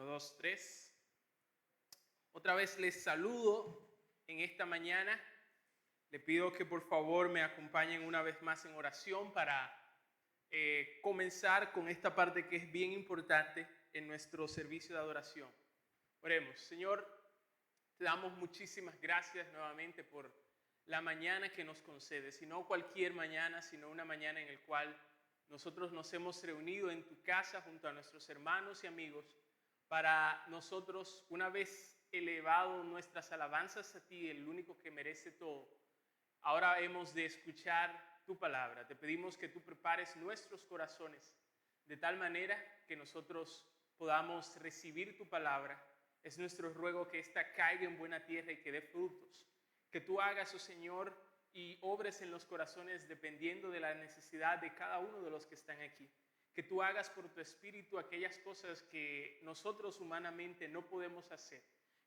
1, 2, 3. Otra vez les saludo en esta mañana. Le pido que por favor me acompañen una vez más en oración para comenzar con esta parte que es bien importante en nuestro servicio de adoración. Oremos. Señor, te damos muchísimas gracias nuevamente por la mañana que nos concedes, y no cualquier mañana, sino una mañana en la cual nosotros nos hemos reunido en tu casa junto a nuestros hermanos y amigos para nosotros, una vez elevado nuestras alabanzas a ti, el único que merece todo, ahora hemos de escuchar tu palabra. Te pedimos que tú prepares nuestros corazones de tal manera que nosotros podamos recibir tu palabra. Es nuestro ruego que ésta caiga en buena tierra y que dé frutos. Que tú hagas, oh Señor, y obres en los corazones dependiendo de la necesidad de cada uno de los que están aquí. Que tú hagas por tu Espíritu aquellas cosas que nosotros humanamente no podemos hacer.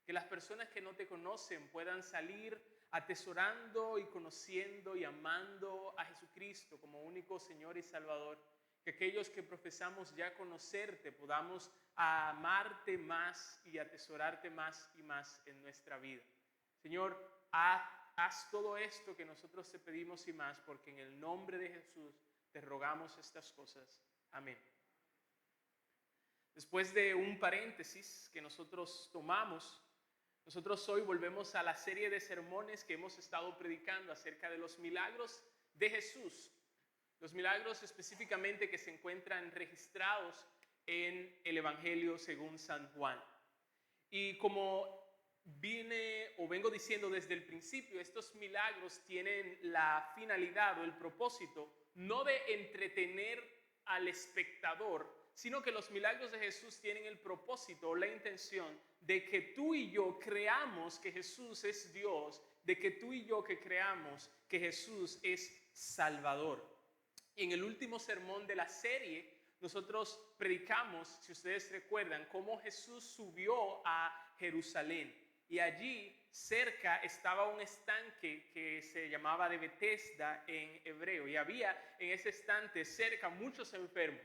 Que las personas que no te conocen puedan salir atesorando y conociendo y amando a Jesucristo como único Señor y Salvador. Que aquellos que profesamos ya conocerte podamos amarte más y atesorarte más y más en nuestra vida. Señor, haz todo esto que nosotros te pedimos y más, porque en el nombre de Jesús te rogamos estas cosas. Amén. Después de un paréntesis que nosotros tomamos, nosotros hoy volvemos a la serie de sermones que hemos estado predicando acerca de los milagros de Jesús. Los milagros específicamente que se encuentran registrados en el Evangelio según San Juan. Y como vengo diciendo desde el principio, estos milagros tienen la finalidad o el propósito no de entretener al espectador, sino que los milagros de Jesús tienen el propósito o la intención de que tú y yo creamos que Jesús es Dios, de que tú y yo que creamos que Jesús es Salvador. Y en el último sermón de la serie, nosotros predicamos, si ustedes recuerdan, cómo Jesús subió a Jerusalén. Y allí cerca estaba un estanque que se llamaba de Betesda en hebreo. Y había en ese estanque cerca muchos enfermos.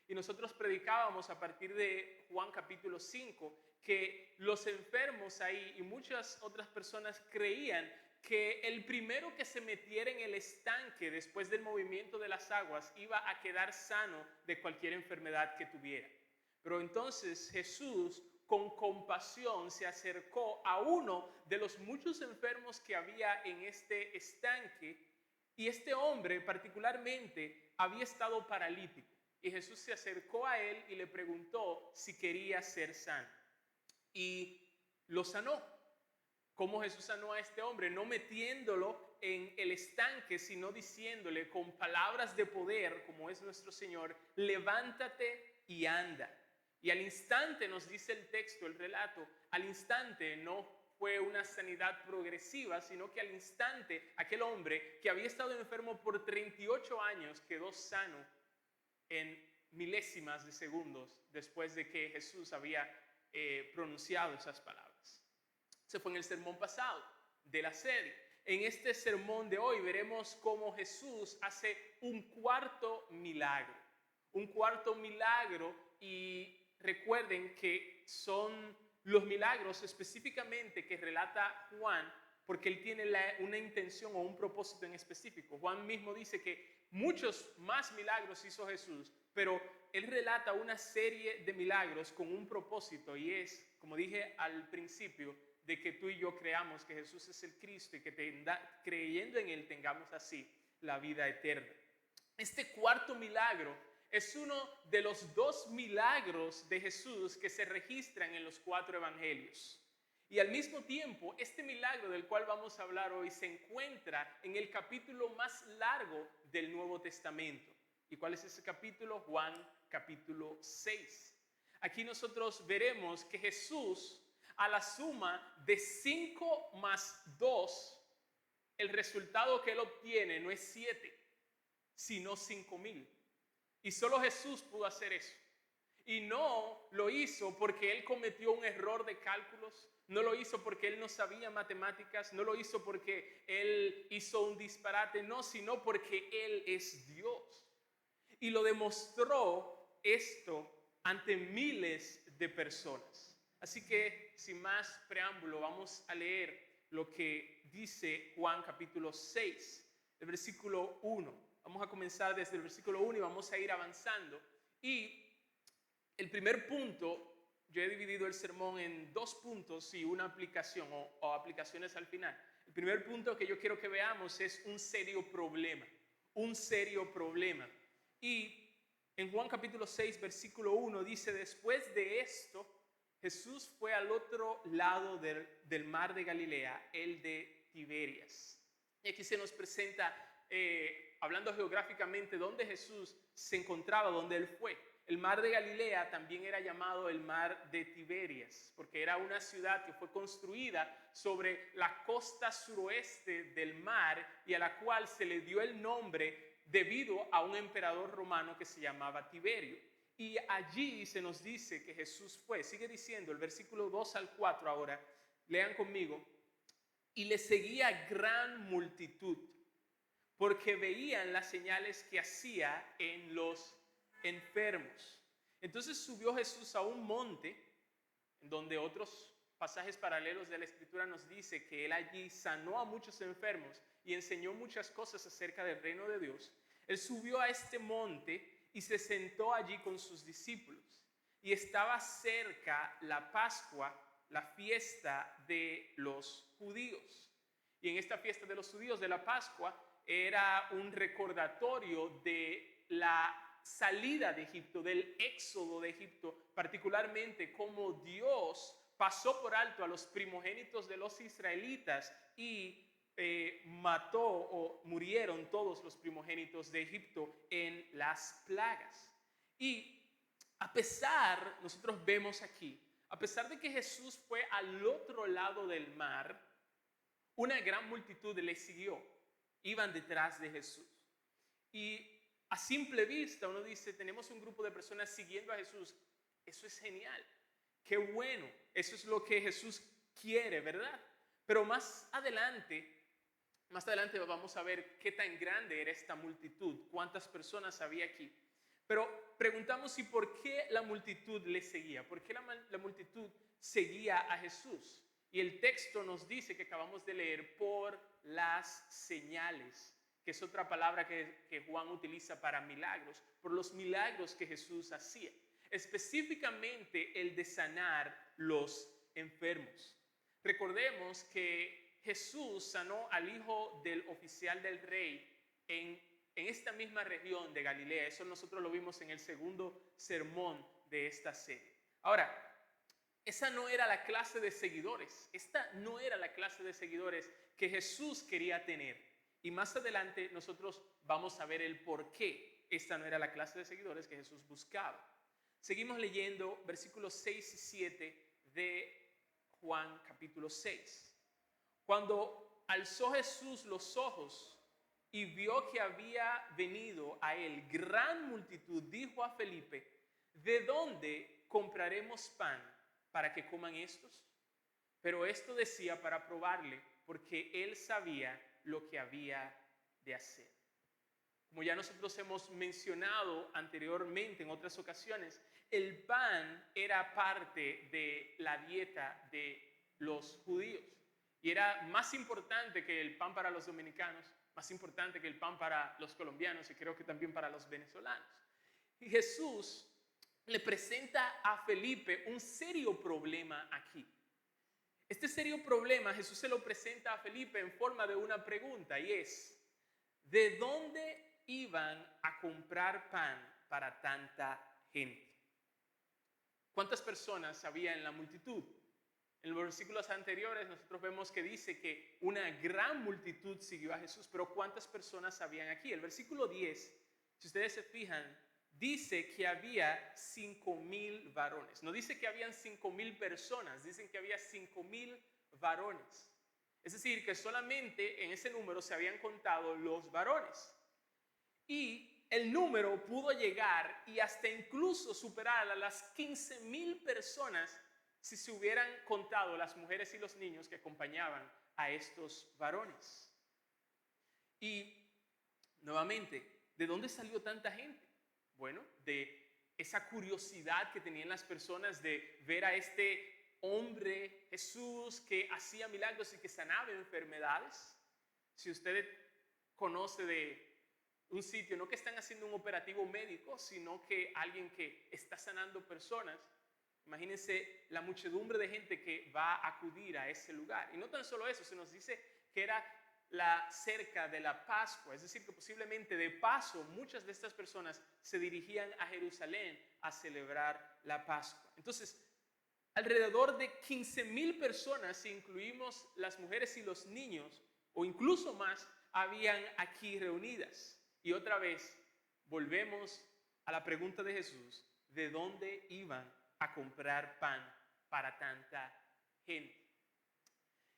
Y nosotros predicábamos a partir de Juan capítulo 5 que los enfermos ahí y muchas otras personas creían que el primero que se metiera en el estanque después del movimiento de las aguas iba a quedar sano de cualquier enfermedad que tuviera. Pero entonces Jesús, con compasión, se acercó a uno de los muchos enfermos que había en este estanque, y este hombre particularmente había estado paralítico. Y Jesús se acercó a él y le preguntó si quería ser sano. Y lo sanó. ¿Cómo Jesús sanó a este hombre? No metiéndolo en el estanque, sino diciéndole con palabras de poder, como es nuestro Señor: levántate y anda. Y al instante, nos dice el texto, el relato, al instante no fue una sanidad progresiva, sino que al instante aquel hombre que había estado enfermo por 38 años quedó sano en milésimas de segundos después de que Jesús había pronunciado esas palabras. Se fue en el sermón pasado de la serie. En este sermón de hoy veremos cómo Jesús hace un cuarto milagro. Un cuarto milagro, y recuerden que son los milagros específicamente que relata Juan, porque él tiene una intención o un propósito en específico. Juan mismo dice que muchos más milagros hizo Jesús, pero él relata una serie de milagros con un propósito, y es, como dije al principio, de que tú y yo creamos que Jesús es el Cristo y que creyendo en Él tengamos así la vida eterna. Este cuarto milagro es uno de los 2 milagros de Jesús que se registran en los 4 evangelios. Y al mismo tiempo, este milagro del cual vamos a hablar hoy se encuentra en el capítulo más largo del Nuevo Testamento. ¿Y cuál es ese capítulo? Juan capítulo 6. Aquí nosotros veremos que Jesús, a la suma de 5 más 2, el resultado que él obtiene no es 7, sino 5,000. Y solo Jesús pudo hacer eso. Y no lo hizo porque él cometió un error de cálculos, no lo hizo porque él no sabía matemáticas, no lo hizo porque él hizo un disparate, no, sino porque él es Dios. Y lo demostró esto ante miles de personas. Así que, sin más preámbulo, vamos a leer lo que dice Juan capítulo 6, el versículo 1. Vamos a comenzar desde el versículo 1 y vamos a ir avanzando. Y el primer punto, yo he dividido el sermón en 2 puntos y una aplicación o aplicaciones al final. El primer punto que yo quiero que veamos es un serio problema. Un serio problema. Y en Juan capítulo 6, versículo 1 dice: después de esto, Jesús fue al otro lado del mar de Galilea, el de Tiberias. Y aquí se nos presenta, hablando geográficamente, dónde Jesús se encontraba, dónde él fue. El mar de Galilea también era llamado el mar de Tiberias, porque era una ciudad que fue construida sobre la costa suroeste del mar y a la cual se le dio el nombre debido a un emperador romano que se llamaba Tiberio. Y allí se nos dice que Jesús fue. Sigue diciendo el versículo 2 al 4 ahora. Lean conmigo. Y le seguía gran multitud, porque veían las señales que hacía en los enfermos. Entonces subió Jesús a un monte, en donde otros pasajes paralelos de la Escritura nos dice que él allí sanó a muchos enfermos y enseñó muchas cosas acerca del reino de Dios. Él subió a este monte y se sentó allí con sus discípulos. Y estaba cerca la Pascua, la fiesta de los judíos. Y en esta fiesta de los judíos de la Pascua era un recordatorio de la salida de Egipto, del éxodo de Egipto, particularmente cómo Dios pasó por alto a los primogénitos de los israelitas y mató o murieron todos los primogénitos de Egipto en las plagas. Y a pesar, nosotros vemos aquí, a pesar de que Jesús fue al otro lado del mar, una gran multitud le siguió, iban detrás de Jesús. Y a simple vista uno dice, tenemos un grupo de personas siguiendo a Jesús. Eso es genial, qué bueno, eso es lo que Jesús quiere, ¿verdad? Pero más adelante vamos a ver qué tan grande era esta multitud, cuántas personas había aquí. Pero preguntamos, ¿y por qué la multitud le seguía? ¿Por qué la multitud seguía a Jesús? Y el texto nos dice, que acabamos de leer, por las señales, que es otra palabra que Juan utiliza para milagros, por los milagros que Jesús hacía, específicamente el de sanar los enfermos. Recordemos que Jesús sanó al hijo del oficial del rey en esta misma región de Galilea. Eso nosotros lo vimos en el segundo sermón de esta serie. Ahora, esa no era la clase de seguidores. Esta no era la clase de seguidores que Jesús quería tener. Y más adelante nosotros vamos a ver el por qué esta no era la clase de seguidores que Jesús buscaba. Seguimos leyendo versículos 6 y 7 de Juan capítulo 6. Cuando alzó Jesús los ojos y vio que había venido a él gran multitud, dijo a Felipe: ¿de dónde compraremos pan para que coman estos? Pero esto decía para probarle, porque él sabía lo que había de hacer. Como ya nosotros hemos mencionado anteriormente en otras ocasiones, el pan era parte de la dieta de los judíos y era más importante que el pan para los dominicanos, más importante que el pan para los colombianos y creo que también para los venezolanos. Y Jesús le presenta a Felipe un serio problema aquí. Este serio problema Jesús se lo presenta a Felipe en forma de una pregunta, y es: ¿de dónde iban a comprar pan para tanta gente? ¿Cuántas personas había en la multitud? En los versículos anteriores nosotros vemos que dice que una gran multitud siguió a Jesús, pero ¿cuántas personas habían aquí? El versículo 10, si ustedes se fijan, dice que había 5,000 varones. No dice que habían 5,000 personas, dicen que había 5,000 varones. Es decir, que solamente en ese número se habían contado los varones. Y el número pudo llegar y hasta incluso superar a las 15,000 personas si se hubieran contado las mujeres y los niños que acompañaban a estos varones. Y nuevamente, ¿de dónde salió tanta gente? Bueno, de esa curiosidad que tenían las personas de ver a este hombre, Jesús, que hacía milagros y que sanaba enfermedades. Si usted conoce de un sitio, no que están haciendo un operativo médico, sino que alguien que está sanando personas, imagínense la muchedumbre de gente que va a acudir a ese lugar. Y no tan solo eso, se nos dice que era cerca de la Pascua, es decir, que posiblemente de paso muchas de estas personas se dirigían a Jerusalén a celebrar la Pascua. Entonces, alrededor de 15,000 personas, si incluimos las mujeres y los niños, o incluso más, habían aquí reunidas. Y otra vez, volvemos a la pregunta de Jesús, ¿de dónde iban a comprar pan para tanta gente?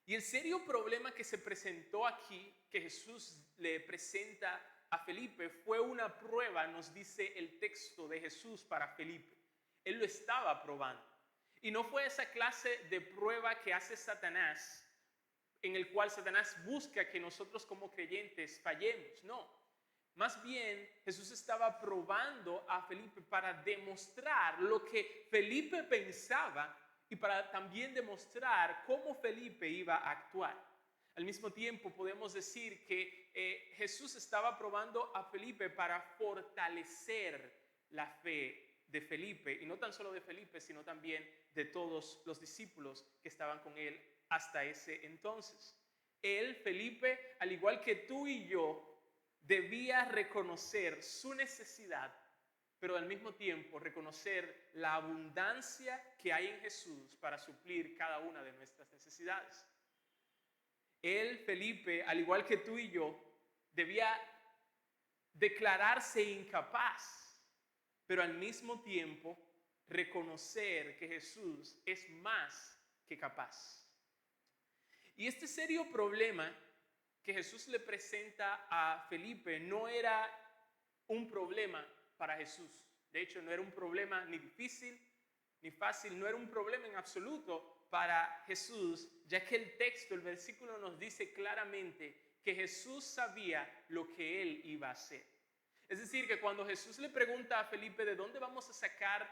Y el serio problema que se presentó aquí, que Jesús le presenta a Felipe, fue una prueba, nos dice el texto de Jesús para Felipe. Él lo estaba probando. Y no fue esa clase de prueba que hace Satanás, en el cual Satanás busca que nosotros como creyentes fallemos. No. Más bien, Jesús estaba probando a Felipe para demostrar lo que Felipe pensaba y para también demostrar cómo Felipe iba a actuar. Al mismo tiempo, podemos decir que Jesús estaba probando a Felipe para fortalecer la fe de Felipe, y no tan solo de Felipe, sino también de todos los discípulos que estaban con él hasta ese entonces. Él, Felipe, al igual que tú y yo, debía reconocer su necesidad, pero al mismo tiempo reconocer la abundancia que hay en Jesús para suplir cada una de nuestras necesidades. Él, Felipe, al igual que tú y yo, debía declararse incapaz, pero al mismo tiempo reconocer que Jesús es más que capaz. Y este serio problema que Jesús le presenta a Felipe no era un problema para Jesús. De hecho, no era un problema ni difícil ni fácil, no era un problema en absoluto para Jesús, ya que el texto, el versículo nos dice claramente que Jesús sabía lo que él iba a hacer. Es decir, que cuando Jesús le pregunta a Felipe de dónde vamos a sacar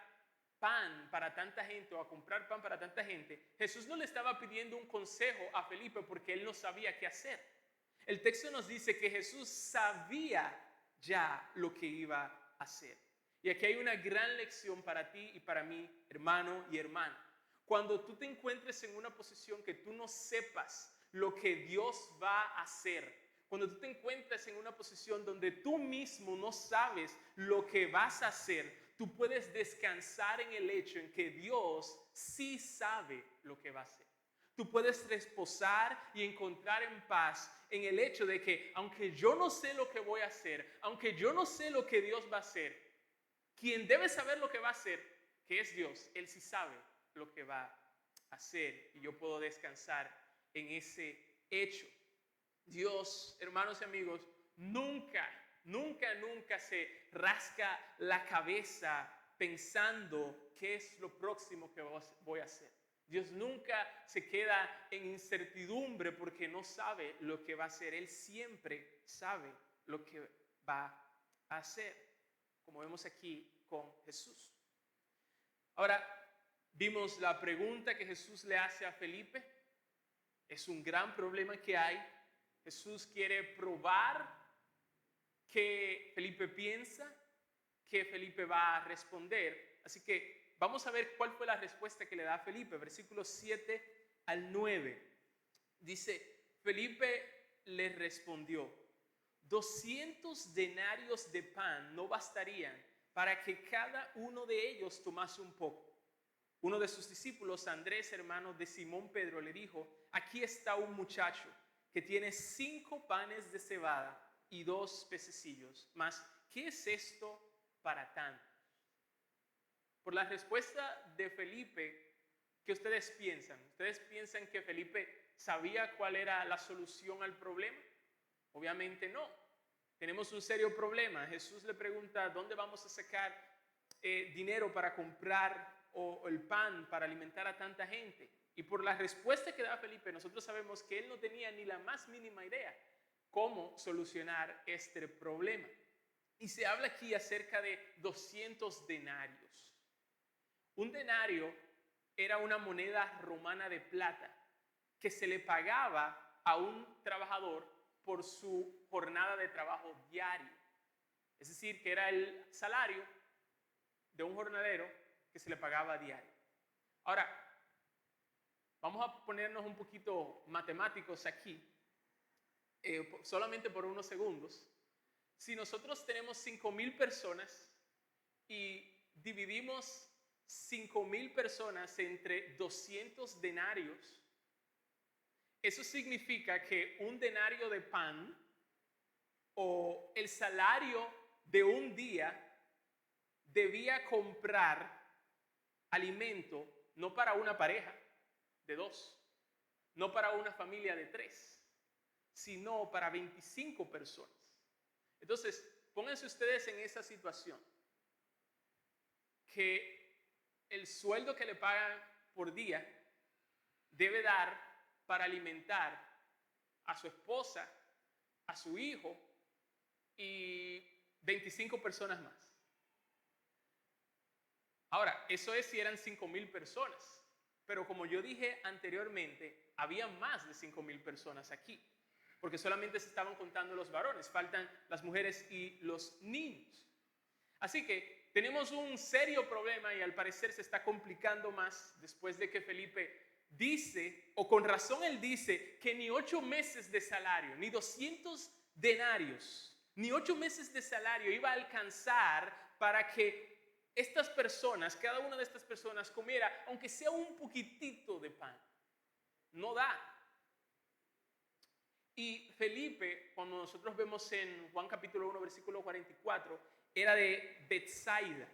pan para tanta gente o a comprar pan para tanta gente, Jesús no le estaba pidiendo un consejo a Felipe porque él no sabía qué hacer. El texto nos dice que Jesús sabía ya lo que iba a hacer. Y aquí hay una gran lección para ti y para mí, hermano y hermana. Cuando tú te encuentres en una posición que tú no sepas lo que Dios va a hacer, cuando tú te encuentres en una posición donde tú mismo no sabes lo que vas a hacer, tú puedes descansar en el hecho en que Dios sí sabe lo que va a hacer. Tú puedes reposar y encontrar en paz en el hecho de que aunque yo no sé lo que voy a hacer, aunque yo no sé lo que Dios va a hacer, quien debe saber lo que va a hacer, que es Dios, Él sí sabe lo que va a hacer y yo puedo descansar en ese hecho. Dios, hermanos y amigos, nunca se rasca la cabeza pensando qué es lo próximo que voy a hacer. Dios nunca se queda en incertidumbre porque no sabe lo que va a hacer. Él siempre sabe lo que va a hacer, como vemos aquí con Jesús. Ahora, vimos la pregunta que Jesús le hace a Felipe. Es un gran problema que hay. Jesús quiere probar que Felipe piensa, que Felipe va a responder. Así que vamos a ver cuál fue la respuesta que le da a Felipe. Versículos 7 al 9. Dice, Felipe le respondió, 200 denarios de pan no bastarían para que cada uno de ellos tomase un poco. Uno de sus discípulos, Andrés, hermano de Simón Pedro, le dijo, aquí está un muchacho que tiene 5 panes de cebada y 2 pececillos. Mas, ¿qué es esto para tantos? Por la respuesta de Felipe, ¿qué ustedes piensan? ¿Ustedes piensan que Felipe sabía cuál era la solución al problema? Obviamente no. Tenemos un serio problema. Jesús le pregunta, ¿dónde vamos a sacar dinero para comprar o el pan para alimentar a tanta gente? Y por la respuesta que da Felipe, nosotros sabemos que él no tenía ni la más mínima idea cómo solucionar este problema. Y se habla aquí acerca de 200 denarios. Un denario era una moneda romana de plata que se le pagaba a un trabajador por su jornada de trabajo diario. Es decir, que era el salario de un jornalero que se le pagaba diario. Ahora, vamos a ponernos un poquito matemáticos aquí, solamente por unos segundos. Si nosotros tenemos 5,000 personas y dividimos 5,000 personas entre 200 denarios, eso significa que un denario de pan o el salario de un día debía comprar alimento no para una pareja de 2, no para una familia de 3, sino para 25 personas. Entonces, pónganse ustedes en esa situación, que el sueldo que le pagan por día debe dar para alimentar a su esposa, a su hijo y 25 personas más. Ahora, eso es si eran 5,000 personas, pero como yo dije anteriormente, había más de 5,000 personas aquí, porque solamente se estaban contando los varones, faltan las mujeres y los niños. Así que tenemos un serio problema y al parecer se está complicando más después de que Felipe dice, o con razón él dice, que ni 8 meses de salario, ni 200 denarios, ni 8 meses de salario iba a alcanzar para que estas personas, cada una de estas personas comiera, aunque sea un poquitito de pan. No da. Y Felipe, cuando nosotros vemos en Juan capítulo 1, versículo 44, era de Betsaida,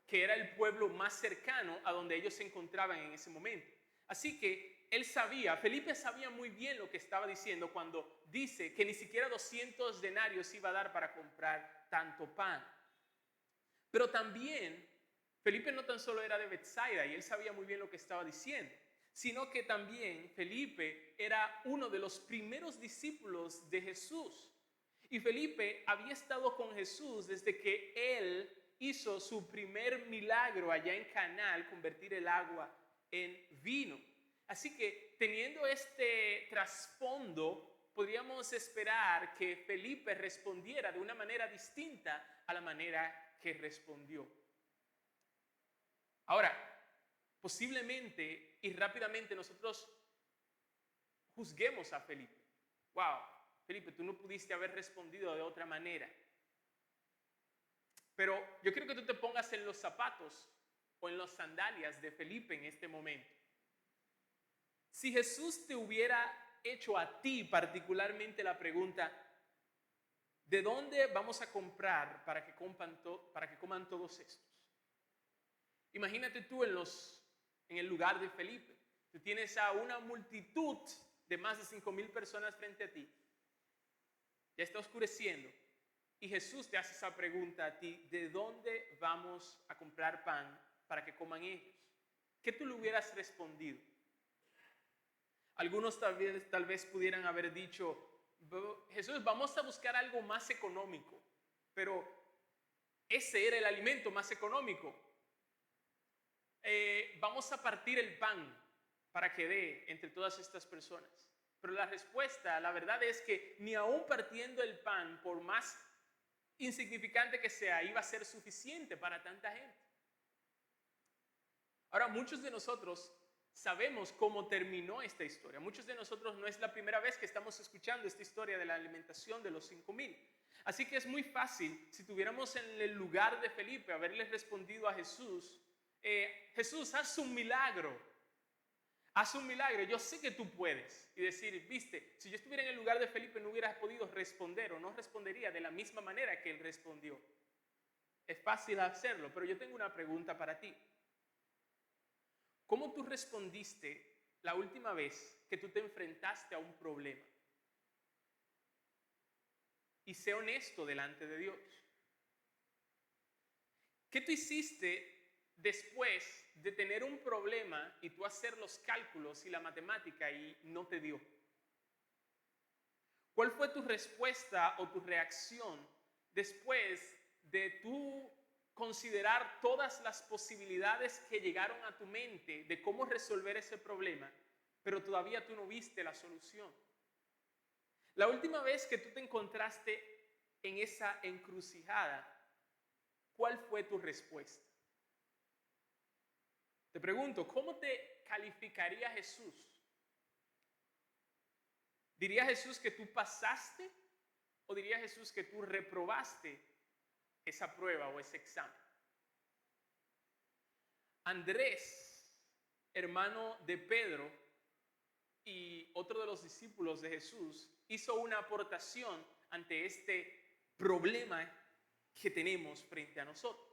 que era el pueblo más cercano a donde ellos se encontraban en ese momento. Así que él sabía, Felipe sabía muy bien lo que estaba diciendo cuando dice que ni siquiera 200 denarios iba a dar para comprar tanto pan. Pero también, Felipe no tan solo era de Betsaida y él sabía muy bien lo que estaba diciendo, sino que también Felipe era uno de los primeros discípulos de Jesús. Y Felipe había estado con Jesús desde que él hizo su primer milagro allá en Caná, al convertir el agua en vino. Así que teniendo este trasfondo, podríamos esperar que Felipe respondiera de una manera distinta a la manera que respondió. Ahora, posiblemente y rápidamente nosotros juzguemos a Felipe. Wow, Felipe, tú no pudiste haber respondido de otra manera. Pero yo quiero que tú te pongas en los zapatos o en las sandalias de Felipe en este momento. Si Jesús te hubiera hecho a ti particularmente la pregunta, ¿de dónde vamos a comprar para que coman todos estos? Imagínate tú en el lugar de Felipe. Tú tienes a una multitud de más de 5,000 personas frente a ti. Ya está oscureciendo. Y Jesús te hace esa pregunta a ti, ¿de dónde vamos a comprar pan para que coman ellos? ¿Qué tú le hubieras respondido? Algunos tal vez pudieran haber dicho, Jesús, vamos a buscar algo más económico, pero ese era el alimento más económico. Vamos a partir el pan para que dé entre todas estas personas. Pero la respuesta, la verdad es que ni aún partiendo el pan, por más insignificante que sea, iba a ser suficiente para tanta gente. Ahora, muchos de nosotros sabemos cómo terminó esta historia. Muchos de nosotros no es la primera vez que estamos escuchando esta historia de la alimentación de los 5,000. Así que es muy fácil, si tuviéramos en el lugar de Felipe, haberle respondido a Jesús, Jesús, haz un milagro. Haz un milagro, yo sé que tú puedes. Y decir, viste, si yo estuviera en el lugar de Felipe no hubiera podido responder o no respondería de la misma manera que él respondió. Es fácil hacerlo, pero yo tengo una pregunta para ti. ¿Cómo tú respondiste la última vez que tú te enfrentaste a un problema? Y sé honesto delante de Dios. ¿Qué tú hiciste después de tener un problema y tú hacer los cálculos y la matemática y no te dio? ¿Cuál fue tu respuesta o tu reacción después de tú considerar todas las posibilidades que llegaron a tu mente de cómo resolver ese problema, pero todavía tú no viste la solución. La última vez que tú te encontraste en esa encrucijada, ¿cuál fue tu respuesta? Te pregunto, ¿cómo te calificaría Jesús? ¿Diría Jesús que tú pasaste o diría Jesús que tú reprobaste esa prueba o ese examen? Andrés, hermano de Pedro y otro de los discípulos de Jesús, hizo una aportación ante este problema que tenemos frente a nosotros.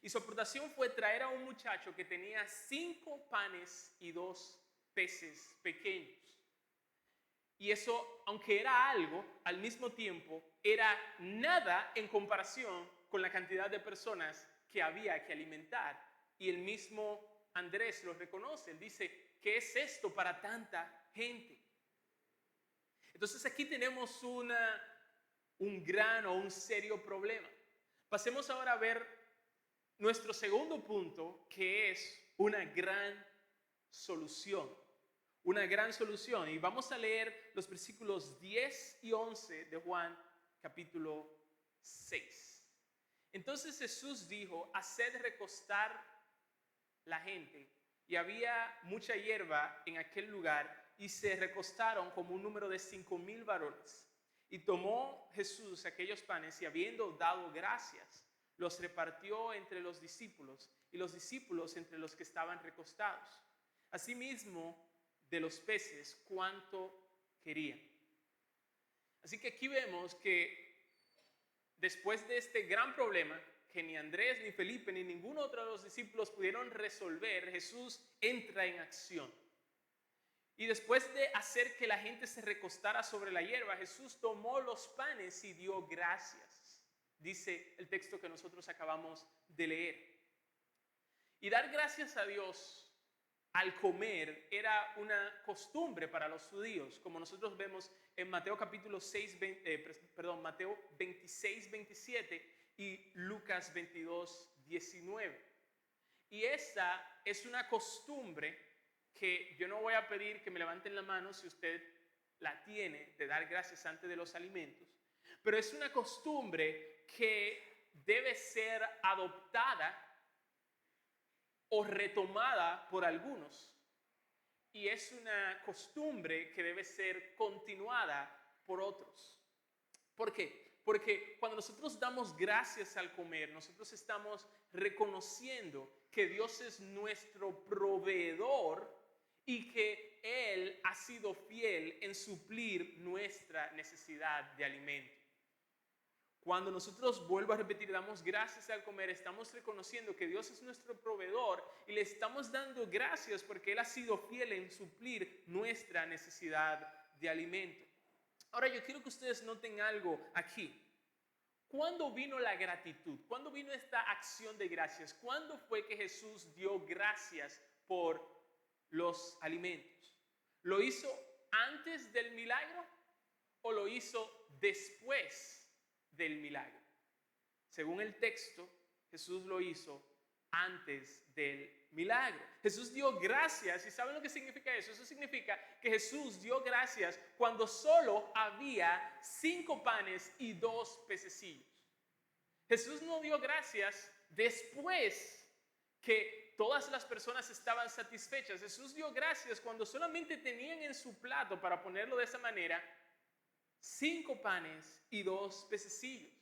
Y su aportación fue traer a un muchacho que tenía 5 panes y 2 peces pequeños. Y eso, aunque era algo, al mismo tiempo era nada en comparación con la cantidad de personas que había que alimentar. Y el mismo Andrés lo reconoce. Él dice, ¿qué es esto para tanta gente? Entonces aquí tenemos un gran o un serio problema. Pasemos ahora a ver nuestro segundo punto, que es una gran solución. Una gran solución. Y vamos a leer los versículos 10 y 11 de Juan capítulo 6. Entonces Jesús dijo, haced recostar la gente. Y había mucha hierba en aquel lugar y se recostaron como un número de 5,000 varones. Y tomó Jesús aquellos panes y habiendo dado gracias, los repartió entre los discípulos y los discípulos entre los que estaban recostados. Asimismo, de los peces, cuánto querían. Así que aquí vemos que después de este gran problema, que ni Andrés, ni Felipe, ni ningún otro de los discípulos pudieron resolver, Jesús entra en acción. Y después de hacer que la gente se recostara sobre la hierba, Jesús tomó los panes y dio gracias. Dice el texto que nosotros acabamos de leer. Y dar gracias a Dios al comer era una costumbre para los judíos, como nosotros vemos en Mateo capítulo 6, Mateo 26, 27 y Lucas 22, 19. Y esa es una costumbre que yo no voy a pedir que me levanten la mano si usted la tiene, de dar gracias antes de los alimentos, pero es una costumbre que debe ser adoptada o retomada por algunos. Y es una costumbre que debe ser continuada por otros. ¿Por qué? Porque cuando nosotros damos gracias al comer, nosotros estamos reconociendo que Dios es nuestro proveedor y que Él ha sido fiel en suplir nuestra necesidad de alimento. Cuando nosotros, vuelvo a repetir, damos gracias al comer, estamos reconociendo que Dios es nuestro proveedor y le estamos dando gracias porque Él ha sido fiel en suplir nuestra necesidad de alimento. Ahora yo quiero que ustedes noten algo aquí. ¿Cuándo vino la gratitud? ¿Cuándo vino esta acción de gracias? ¿Cuándo fue que Jesús dio gracias por los alimentos? ¿Lo hizo antes del milagro o lo hizo después del milagro? Según el texto, Jesús lo hizo antes del milagro. Jesús dio gracias, ¿y saben lo que significa eso? Eso significa que Jesús dio gracias cuando solo había 5 panes y 2 pececillos. Jesús no dio gracias después que todas las personas estaban satisfechas. Jesús dio gracias cuando solamente tenían en su plato, para ponerlo de esa manera, 5 panes y 2 pececillos.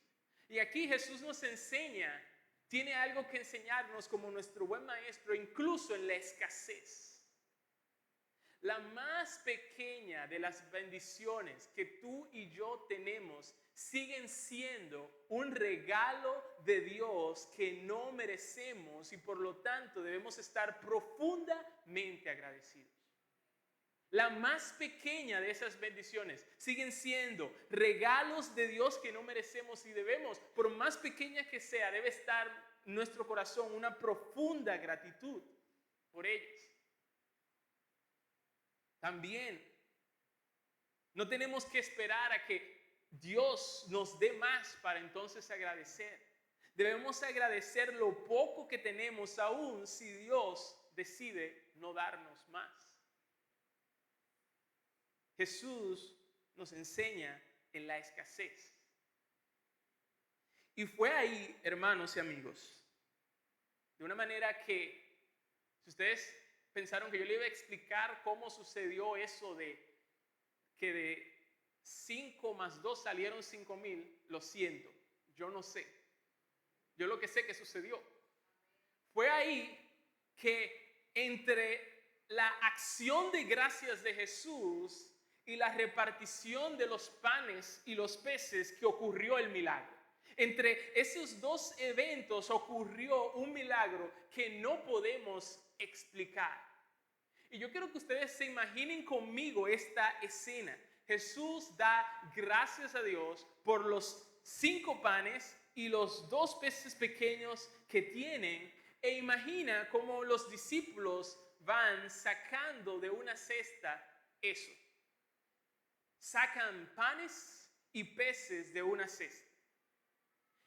Y aquí Jesús nos enseña, tiene algo que enseñarnos como nuestro buen maestro, incluso en la escasez. La más pequeña de las bendiciones que tú y yo tenemos siguen siendo un regalo de Dios que no merecemos y por lo tanto debemos estar profundamente agradecidos. La más pequeña de esas bendiciones siguen siendo regalos de Dios que no merecemos y debemos, por más pequeña que sea, debe estar en nuestro corazón una profunda gratitud por ellas. También no tenemos que esperar a que Dios nos dé más para entonces agradecer. Debemos agradecer lo poco que tenemos aún si Dios decide no darnos más. Jesús nos enseña en la escasez. Y fue ahí, hermanos y amigos, de una manera que, si ustedes pensaron que yo le iba a explicar cómo sucedió eso de que de 5 más 2 salieron 5,000, lo siento, yo no sé. Yo lo que sé que sucedió. Fue ahí que entre la acción de gracias de Jesús y la repartición de los panes y los peces que ocurrió el milagro. Entre esos dos eventos ocurrió un milagro que no podemos explicar. Y yo quiero que ustedes se imaginen conmigo esta escena. Jesús da gracias a Dios por los 5 panes y los 2 peces pequeños que tienen, e imagina cómo los discípulos van sacando de una cesta eso. Sacan panes y peces de una cesta.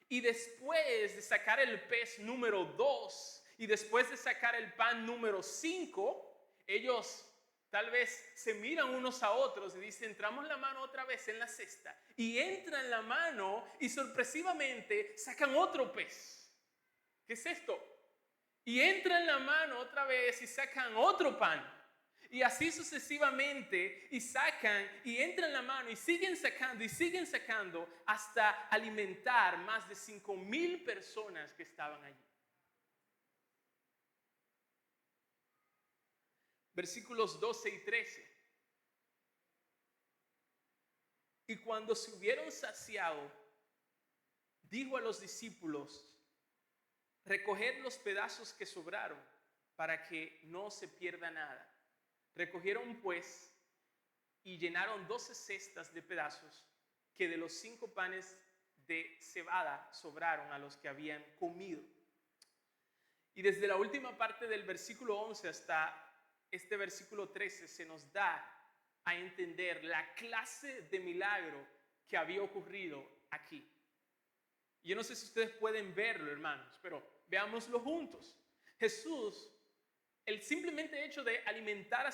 Y después de sacar el pez número 2 y después de sacar el pan número 5, ellos tal vez se miran unos a otros y dicen, entramos la mano otra vez en la cesta. Y entran la mano y sorpresivamente sacan otro pez. ¿Qué es esto? Y entran la mano otra vez y sacan otro pan. Y así sucesivamente, y sacan y entran la mano y siguen sacando hasta alimentar más de 5,000 personas que estaban allí. Versículos 12 y 13. Y cuando se hubieron saciado, dijo a los discípulos, recoged los pedazos que sobraron para que no se pierda nada. Recogieron pues y llenaron 12 cestas de pedazos que de los 5 panes de cebada sobraron a los que habían comido. Y desde la última parte del versículo 11 hasta este versículo 13 se nos da a entender la clase de milagro que había ocurrido aquí. Yo no sé si ustedes pueden verlo, hermanos, pero veámoslo juntos. Jesús, el simplemente hecho de alimentar a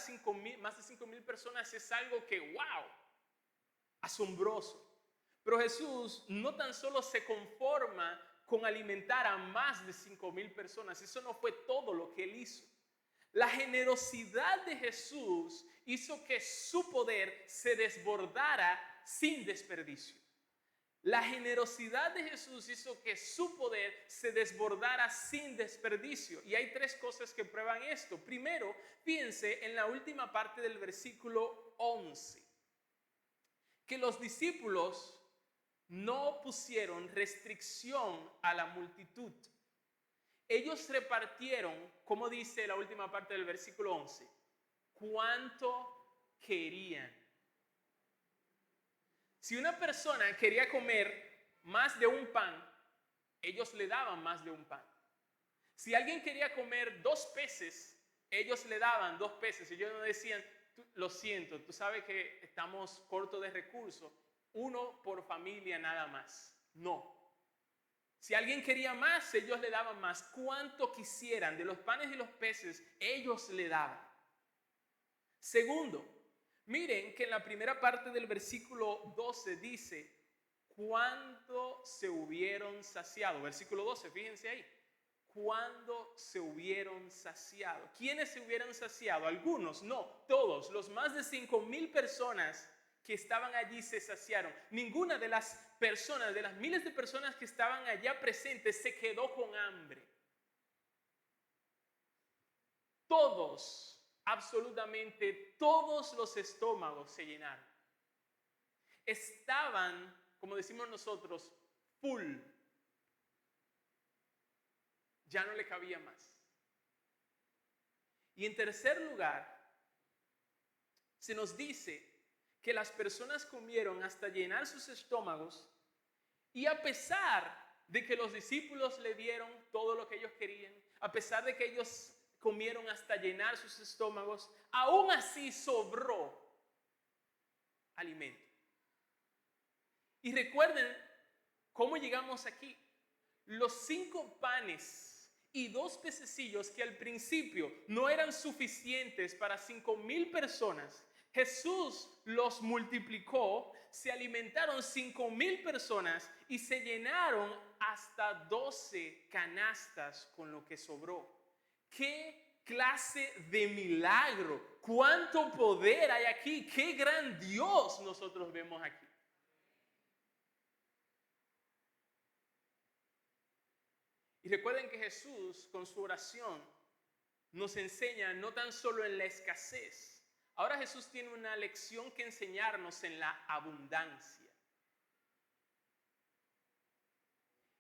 más de 5,000 personas es algo que, wow, asombroso. Pero Jesús no tan solo se conforma con alimentar a más de 5,000 personas. Eso no fue todo lo que él hizo. La generosidad de Jesús hizo que su poder se desbordara sin desperdicio. La generosidad de Jesús hizo que su poder se desbordara sin desperdicio. Y hay 3 cosas que prueban esto. Primero, fíjense en la última parte del versículo 11. Que los discípulos no pusieron restricción a la multitud. Ellos repartieron, como dice la última parte del versículo 11, cuánto querían. Si una persona quería comer más de un pan, ellos le daban más de un pan. Si alguien quería comer 2 peces, ellos le daban 2 peces. Ellos no decían, lo siento, tú sabes que estamos cortos de recursos, 1 por familia nada más. No. Si alguien quería más, ellos le daban más. Cuanto quisieran, de los panes y los peces, ellos le daban. Segundo, miren que en la primera parte del versículo 12 dice, cuando se hubieron saciado. Versículo 12, fíjense ahí. Cuando se hubieron saciado. ¿Quiénes se hubieran saciado? Algunos, no, todos. Los más de 5,000 personas que estaban allí se saciaron. Ninguna de las personas, de las miles de personas que estaban allá presentes, se quedó con hambre. Todos, absolutamente todos los estómagos se llenaron. Estaban, como decimos nosotros, full. Ya no le cabía más. Y en tercer lugar, se nos dice que las personas comieron hasta llenar sus estómagos, y a pesar de que los discípulos le dieron todo lo que ellos querían, a pesar de que ellos comieron hasta llenar sus estómagos, aún así sobró alimento. Y recuerden cómo llegamos aquí. los 5 panes y 2 pececillos que al principio no eran suficientes para 5,000 personas, Jesús los multiplicó, se alimentaron 5,000 personas y se llenaron hasta 12 canastas con lo que sobró. ¡Qué clase de milagro! ¡Cuánto poder hay aquí! ¡Qué gran Dios nosotros vemos aquí! Y recuerden que Jesús, con su oración, nos enseña no tan solo en la escasez. Ahora Jesús tiene una lección que enseñarnos en la abundancia.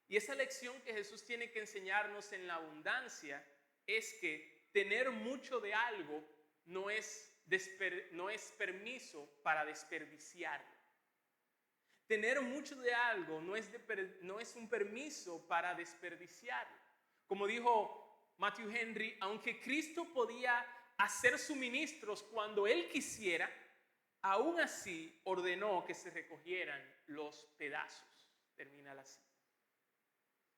Y esa lección que Jesús tiene que enseñarnos en la abundancia es que tener mucho de algo no es permiso para desperdiciarlo. Tener mucho de algo no es un permiso para desperdiciarlo. Como dijo Matthew Henry, aunque Cristo podía hacer suministros cuando Él quisiera, aún así ordenó que se recogieran los pedazos. Termina la cita.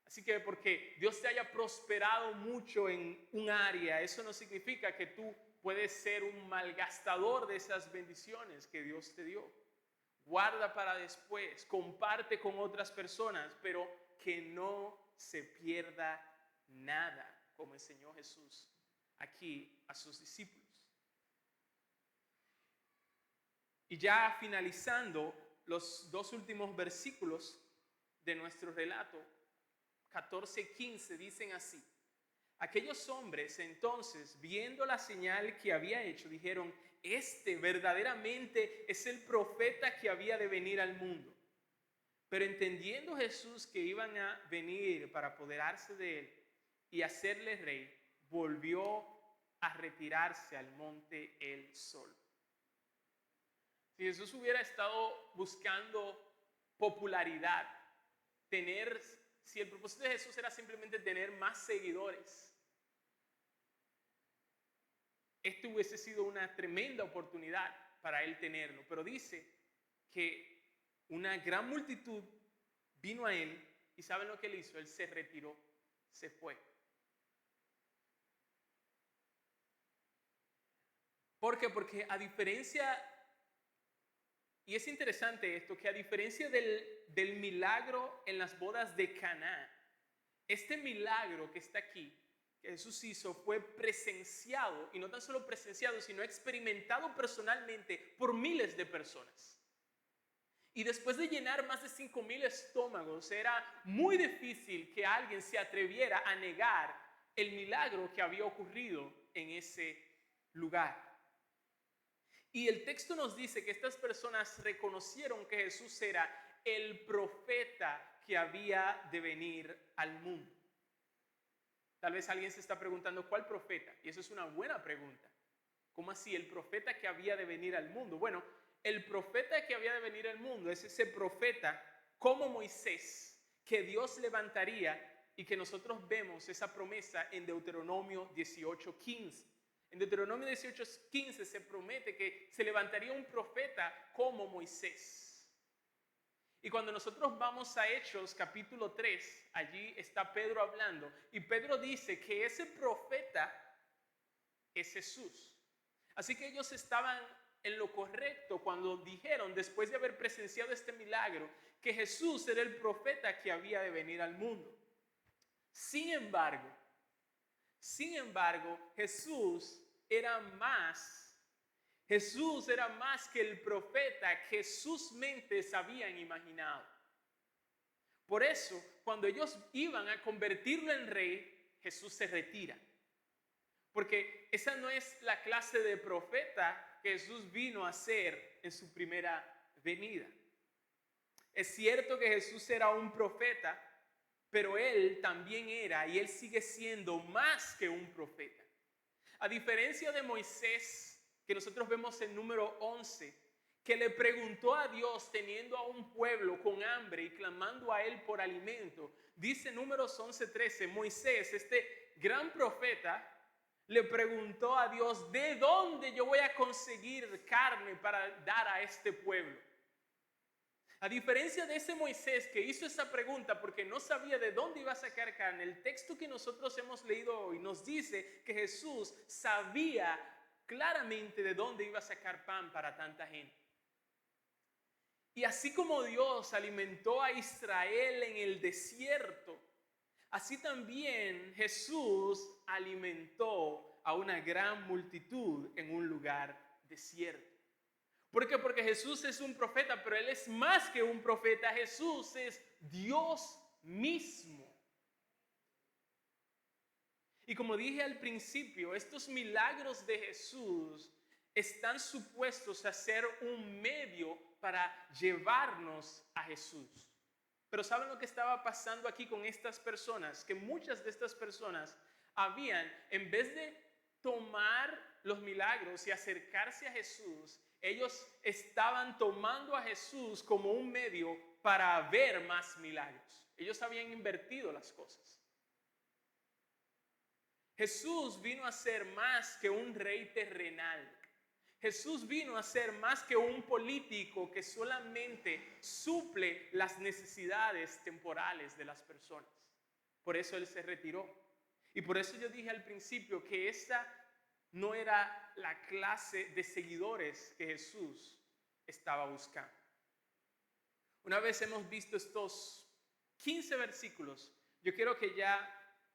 Así que porque Dios te haya prosperado mucho en un área, eso no significa que tú puedes ser un malgastador de esas bendiciones que Dios te dio. Guarda para después, comparte con otras personas, pero que no se pierda nada, como enseñó Jesús aquí a sus discípulos. Y ya finalizando los 2 últimos versículos de nuestro relato, 14 y 15, dicen así: aquellos hombres entonces, viendo la señal que había hecho, dijeron: este verdaderamente es el profeta que había de venir al mundo. Pero entendiendo Jesús que iban a venir para apoderarse de él y hacerle rey, volvió a retirarse al monte él solo. Si Jesús hubiera estado buscando popularidad, si el propósito de Jesús era simplemente tener más seguidores, esto hubiese sido una tremenda oportunidad para él tenerlo. Pero dice que una gran multitud vino a él y ¿saben lo que él hizo? Él se retiró, se fue. ¿Por qué? Porque a diferencia, y es interesante esto, que a diferencia del milagro en las bodas de Caná, este milagro que está aquí, que Jesús hizo, fue presenciado, y no tan solo presenciado, sino experimentado personalmente por miles de personas. Y después de llenar más de 5,000 estómagos, era muy difícil que alguien se atreviera a negar el milagro que había ocurrido en ese lugar. Y el texto nos dice que estas personas reconocieron que Jesús era el profeta que había de venir al mundo. Tal vez alguien se está preguntando, ¿cuál profeta? Y eso es una buena pregunta. ¿Cómo así? ¿El profeta que había de venir al mundo? Bueno, el profeta que había de venir al mundo es ese profeta como Moisés que Dios levantaría y que nosotros vemos esa promesa en Deuteronomio 18:15. En Deuteronomio 18:15 se promete que se levantaría un profeta como Moisés. Y cuando nosotros vamos a Hechos capítulo 3, allí está Pedro hablando, y Pedro dice que ese profeta es Jesús. Así que ellos estaban en lo correcto cuando dijeron, después de haber presenciado este milagro, que Jesús era el profeta que había de venir al mundo. Sin embargo, Jesús era más que el profeta que sus mentes habían imaginado. Por eso, cuando ellos iban a convertirlo en rey, Jesús se retira. Porque esa no es la clase de profeta que Jesús vino a ser en su primera venida. Es cierto que Jesús era un profeta, pero él también era y él sigue siendo más que un profeta. A diferencia de Moisés, que nosotros vemos en número 11, que le preguntó a Dios teniendo a un pueblo con hambre y clamando a él por alimento, dice Números 11:13, Moisés, este gran profeta, le preguntó a Dios, ¿de dónde yo voy a conseguir carne para dar a este pueblo? A diferencia de ese Moisés que hizo esa pregunta porque no sabía de dónde iba a sacar carne, el texto que nosotros hemos leído hoy nos dice que Jesús sabía claramente de dónde iba a sacar pan para tanta gente. Y así como Dios alimentó a Israel en el desierto, así también Jesús alimentó a una gran multitud en un lugar desierto. ¿Por qué? Porque Jesús es un profeta, pero Él es más que un profeta. Jesús es Dios mismo. Y como dije al principio, estos milagros de Jesús están supuestos a ser un medio para llevarnos a Jesús. Pero ¿saben lo que estaba pasando aquí con estas personas? Que muchas de estas personas en vez de tomar los milagros y acercarse a Jesús, ellos estaban tomando a Jesús como un medio para ver más milagros. Ellos habían invertido las cosas. Jesús vino a ser más que un rey terrenal. Jesús vino a ser más que un político que solamente suple las necesidades temporales de las personas. Por eso Él se retiró. Y por eso yo dije al principio que esa no era la clase de seguidores que Jesús estaba buscando. Una vez hemos visto estos 15 versículos, yo quiero que ya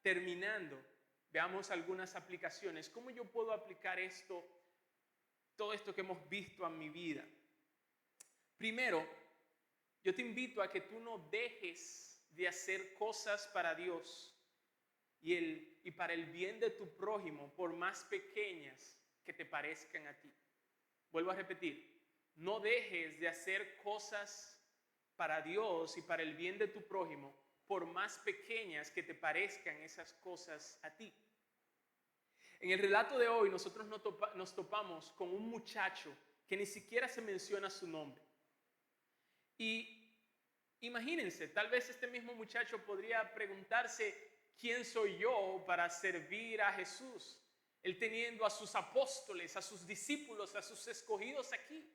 terminando veamos algunas aplicaciones. ¿Cómo yo puedo aplicar todo esto que hemos visto en mi vida? Primero, yo te invito a que tú no dejes de hacer cosas para Dios y para el bien de tu prójimo, por más pequeñas que te parezcan a ti. Vuelvo a repetir, no dejes de hacer cosas para Dios y para el bien de tu prójimo, por más pequeñas que te parezcan esas cosas a ti. En el relato de hoy nosotros nos topamos con un muchacho que ni siquiera se menciona su nombre. Y imagínense, tal vez este mismo muchacho podría preguntarse, ¿quién soy yo para servir a Jesús? Él teniendo a sus apóstoles, a sus discípulos, a sus escogidos aquí.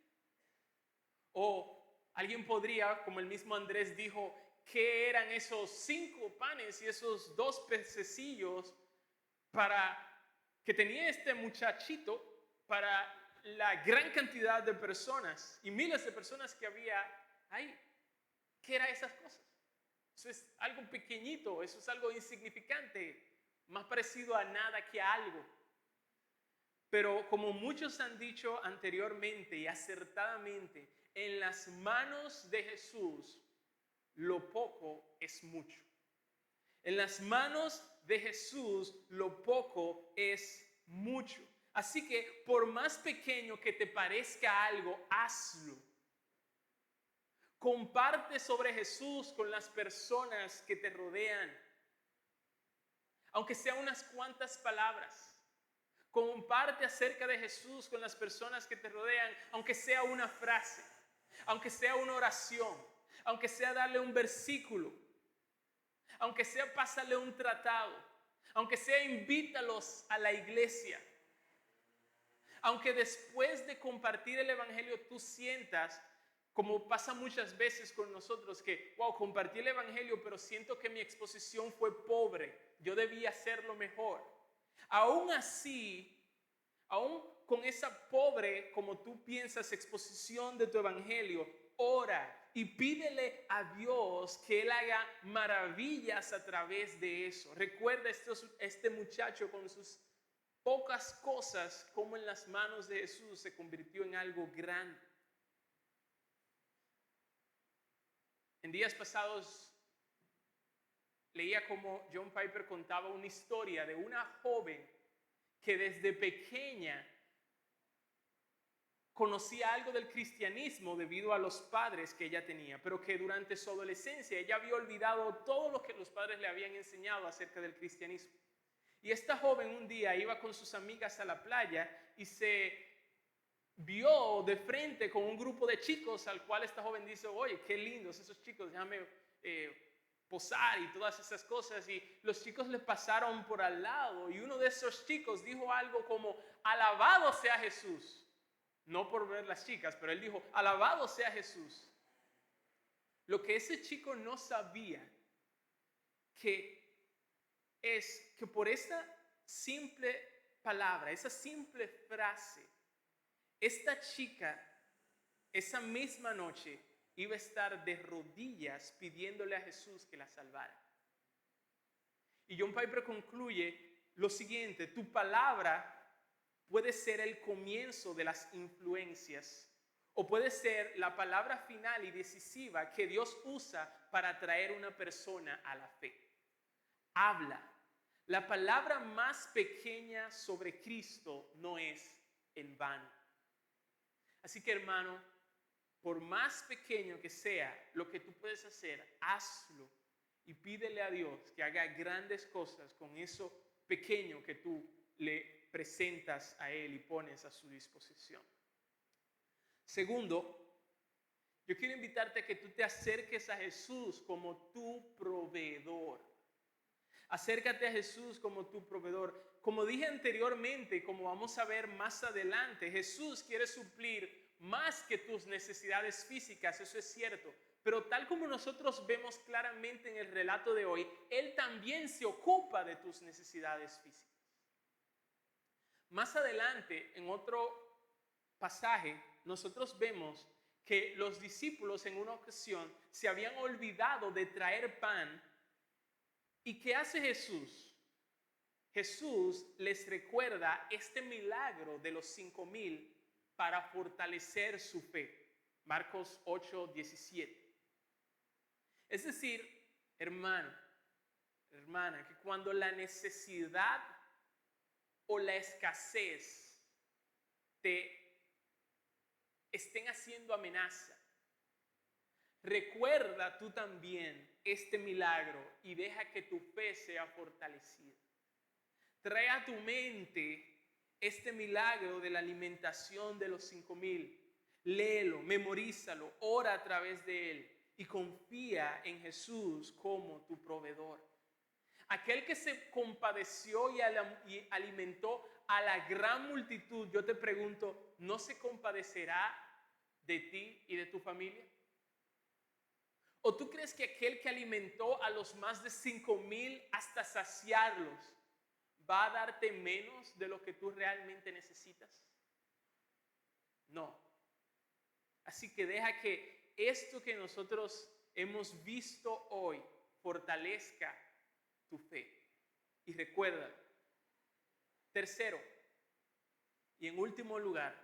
O alguien podría, como el mismo Andrés dijo, ¿qué eran esos 5 panes y esos 2 pececillos que tenía este muchachito para la gran cantidad de personas y miles de personas que había ahí? ¿Qué eran esas cosas? Eso es algo pequeñito, eso es algo insignificante, más parecido a nada que a algo. Pero como muchos han dicho anteriormente y acertadamente, en las manos de Jesús lo poco es mucho. En las manos de Jesús lo poco es mucho. Así que por más pequeño que te parezca algo, hazlo. Comparte sobre Jesús con las personas que te rodean. Aunque sea unas cuantas palabras. Comparte acerca de Jesús con las personas que te rodean, aunque sea una frase, aunque sea una oración, aunque sea darle un versículo, aunque sea pásale un tratado, aunque sea invítalos a la iglesia. Aunque después de compartir el evangelio tú sientas, como pasa muchas veces con nosotros, que compartí el evangelio, pero siento que mi exposición fue pobre, yo debía hacerlo mejor. Aún así, aún con esa pobre, como tú piensas, exposición de tu evangelio, ora y pídele a Dios que Él haga maravillas a través de eso. Recuerda este muchacho con sus pocas cosas, como en las manos de Jesús se convirtió en algo grande. En días pasados leía como John Piper contaba una historia de una joven que desde pequeña conocía algo del cristianismo debido a los padres que ella tenía, pero que durante su adolescencia ella había olvidado todo lo que los padres le habían enseñado acerca del cristianismo. Y esta joven un día iba con sus amigas a la playa y se vio de frente con un grupo de chicos al cual esta joven dice, oye, qué lindos esos chicos, déjame posar y todas esas cosas. Y los chicos le pasaron por al lado y uno de esos chicos dijo algo como, alabado sea Jesús. No por ver las chicas, pero él dijo, alabado sea Jesús. Lo que ese chico no sabía es que por esa simple palabra, esa simple frase, esta chica esa misma noche iba a estar de rodillas pidiéndole a Jesús que la salvara. Y John Piper concluye lo siguiente: tu palabra puede ser el comienzo de las influencias o puede ser la palabra final y decisiva que Dios usa para traer una persona a la fe. Habla. La palabra más pequeña sobre Cristo no es en vano. Así que, hermano, por más pequeño que sea lo que tú puedes hacer, hazlo y pídele a Dios que haga grandes cosas con eso pequeño que tú le presentas a Él y pones a su disposición. Segundo, yo quiero invitarte a que tú te acerques a Jesús como tu proveedor. Acércate a Jesús como tu proveedor. Como dije anteriormente, como vamos a ver más adelante, Jesús quiere suplir más que tus necesidades físicas, eso es cierto. Pero tal como nosotros vemos claramente en el relato de hoy, Él también se ocupa de tus necesidades físicas. Más adelante, en otro pasaje, nosotros vemos que los discípulos en una ocasión se habían olvidado de traer pan. ¿Y qué hace Jesús? Jesús les recuerda este milagro de los 5,000 para fortalecer su fe. Marcos 8:17. Es decir, hermano, hermana, que cuando la necesidad o la escasez te estén haciendo amenaza, recuerda tú también este milagro y deja que tu fe sea fortalecida. Trae a tu mente este milagro de la alimentación de los 5,000. Léelo, memorízalo, ora a través de él y confía en Jesús como tu proveedor. Aquel que se compadeció y alimentó a la gran multitud, yo te pregunto, ¿no se compadecerá de ti y de tu familia? ¿O tú crees que aquel que alimentó a los más de 5,000 hasta saciarlos va a darte menos de lo que tú realmente necesitas? No. Así que deja que esto que nosotros hemos visto hoy fortalezca tu fe. Y recuerda, tercero y en último lugar,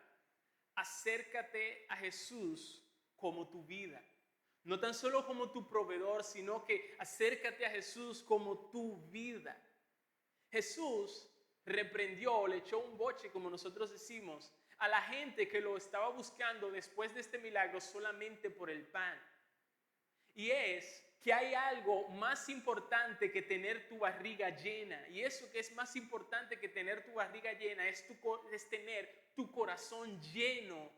acércate a Jesús como tu vida. No tan solo como tu proveedor, sino que acércate a Jesús como tu vida. Jesús reprendió, le echó un boche, como nosotros decimos, a la gente que lo estaba buscando después de este milagro solamente por el pan. Y es que hay algo más importante que tener tu barriga llena. Y eso que es más importante que tener tu barriga llena es tener tu corazón lleno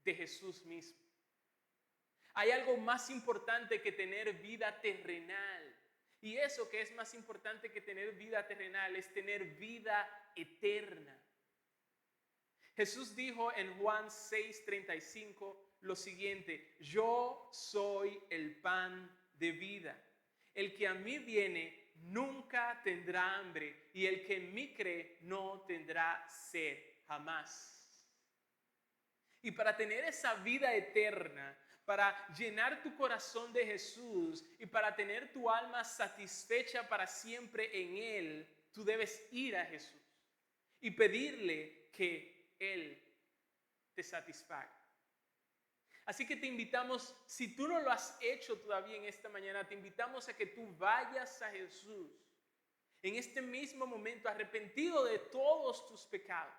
de Jesús mismo. Hay algo más importante que tener vida terrenal. Y eso que es más importante que tener vida terrenal es tener vida eterna. Jesús dijo en Juan 6:35 lo siguiente: yo soy el pan de vida. El que a mí viene nunca tendrá hambre y el que en mí cree no tendrá sed jamás. Y para tener esa vida eterna, para llenar tu corazón de Jesús y para tener tu alma satisfecha para siempre en Él, tú debes ir a Jesús y pedirle que Él te satisfaga. Así que te invitamos, si tú no lo has hecho todavía en esta mañana, te invitamos a que tú vayas a Jesús en este mismo momento, arrepentido de todos tus pecados,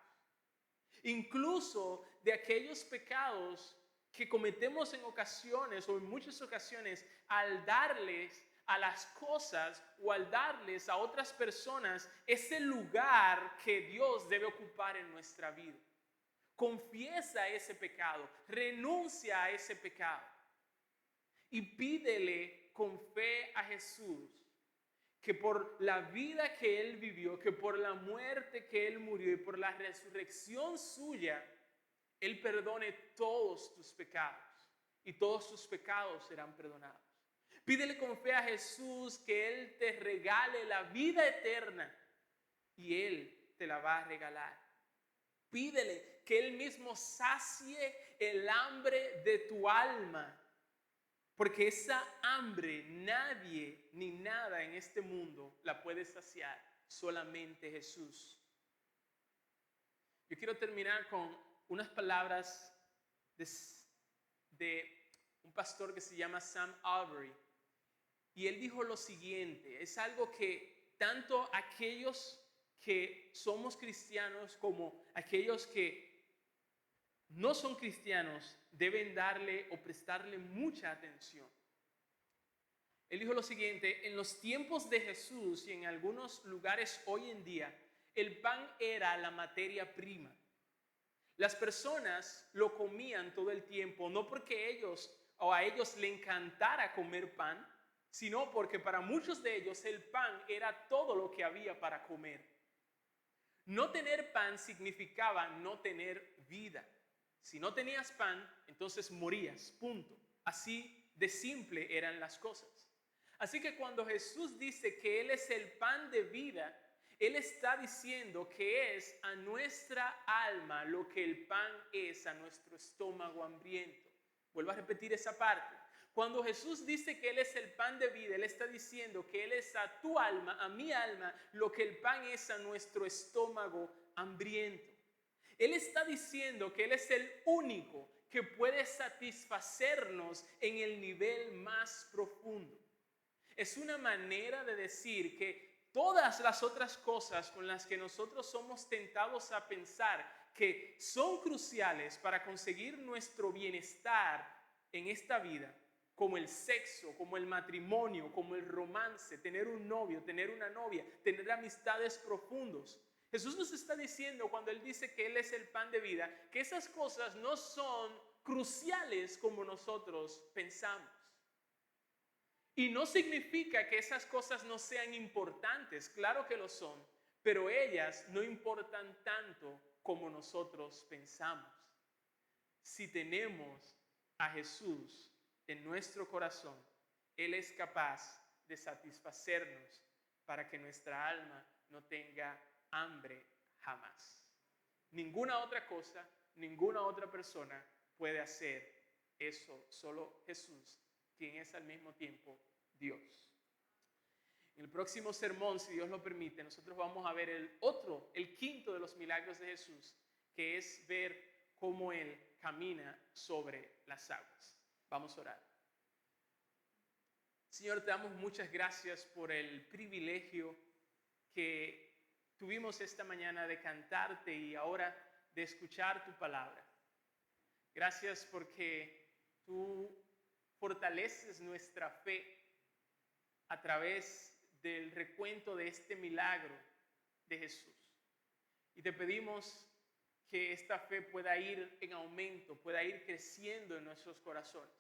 incluso de aquellos pecados que cometemos en ocasiones o en muchas ocasiones al darles a las cosas o al darles a otras personas ese lugar que Dios debe ocupar en nuestra vida. Confiesa ese pecado, renuncia a ese pecado y pídele con fe a Jesús que por la vida que Él vivió, que por la muerte que Él murió y por la resurrección suya, Él perdone todos tus pecados y todos tus pecados serán perdonados. Pídele con fe a Jesús que Él te regale la vida eterna y Él te la va a regalar. Pídele que Él mismo sacie el hambre de tu alma, porque esa hambre nadie ni nada en este mundo la puede saciar, solamente Jesús. Yo quiero terminar con unas palabras de un pastor que se llama Sam Allberry. Y él dijo lo siguiente, es algo que tanto aquellos que somos cristianos como aquellos que no son cristianos deben darle o prestarle mucha atención. Él dijo lo siguiente, en los tiempos de Jesús y en algunos lugares hoy en día, el pan era la materia prima. Las personas lo comían todo el tiempo, no porque a ellos le encantara comer pan, sino porque para muchos de ellos el pan era todo lo que había para comer. No tener pan significaba no tener vida. Si no tenías pan, entonces morías, punto. Así de simple eran las cosas. Así que cuando Jesús dice que Él es el pan de vida, Él está diciendo que es a nuestra alma lo que el pan es a nuestro estómago hambriento. Vuelvo a repetir esa parte. Cuando Jesús dice que Él es el pan de vida, Él está diciendo que Él es a tu alma, a mi alma, lo que el pan es a nuestro estómago hambriento. Él está diciendo que Él es el único que puede satisfacernos en el nivel más profundo. Es una manera de decir que todas las otras cosas con las que nosotros somos tentados a pensar que son cruciales para conseguir nuestro bienestar en esta vida, como el sexo, como el matrimonio, como el romance, tener un novio, tener una novia, tener amistades profundos. Jesús nos está diciendo cuando Él dice que Él es el pan de vida, que esas cosas no son cruciales como nosotros pensamos. Y no significa que esas cosas no sean importantes, claro que lo son, pero ellas no importan tanto como nosotros pensamos. Si tenemos a Jesús en nuestro corazón, Él es capaz de satisfacernos para que nuestra alma no tenga hambre jamás. Ninguna otra cosa, ninguna otra persona puede hacer eso, solo Jesús, quien es al mismo tiempo Dios. En el próximo sermón, si Dios lo permite, nosotros vamos a ver el quinto de los milagros de Jesús, que es ver cómo Él camina sobre las aguas. Vamos a orar. Señor, te damos muchas gracias por el privilegio que tuvimos esta mañana de cantarte y ahora de escuchar tu palabra. Gracias porque tú fortaleces nuestra fe a través del recuento de este milagro de Jesús. Y te pedimos que esta fe pueda ir en aumento, pueda ir creciendo en nuestros corazones.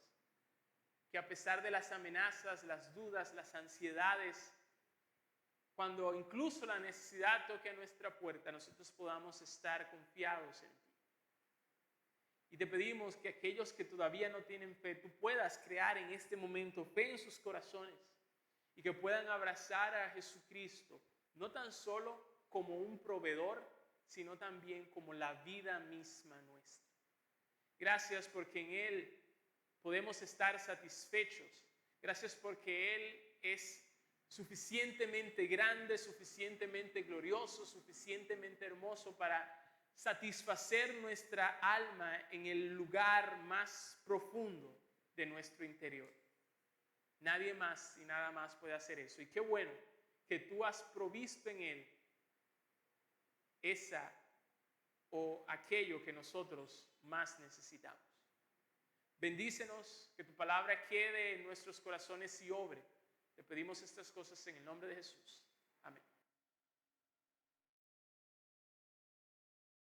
Que a pesar de las amenazas, las dudas, las ansiedades, cuando incluso la necesidad toque a nuestra puerta, nosotros podamos estar confiados en ti. Y te pedimos que aquellos que todavía no tienen fe, tú puedas crear en este momento fe en sus corazones y que puedan abrazar a Jesucristo, no tan solo como un proveedor, sino también como la vida misma nuestra. Gracias porque en Él podemos estar satisfechos. Gracias porque Él es suficientemente grande, suficientemente glorioso, suficientemente hermoso para satisfacer nuestra alma en el lugar más profundo de nuestro interior. Nadie más y nada más puede hacer eso. Y qué bueno que tú has provisto en Él esa o aquello que nosotros más necesitamos. Bendícenos, que tu palabra quede en nuestros corazones y obre. Te pedimos estas cosas en el nombre de Jesús. Amén.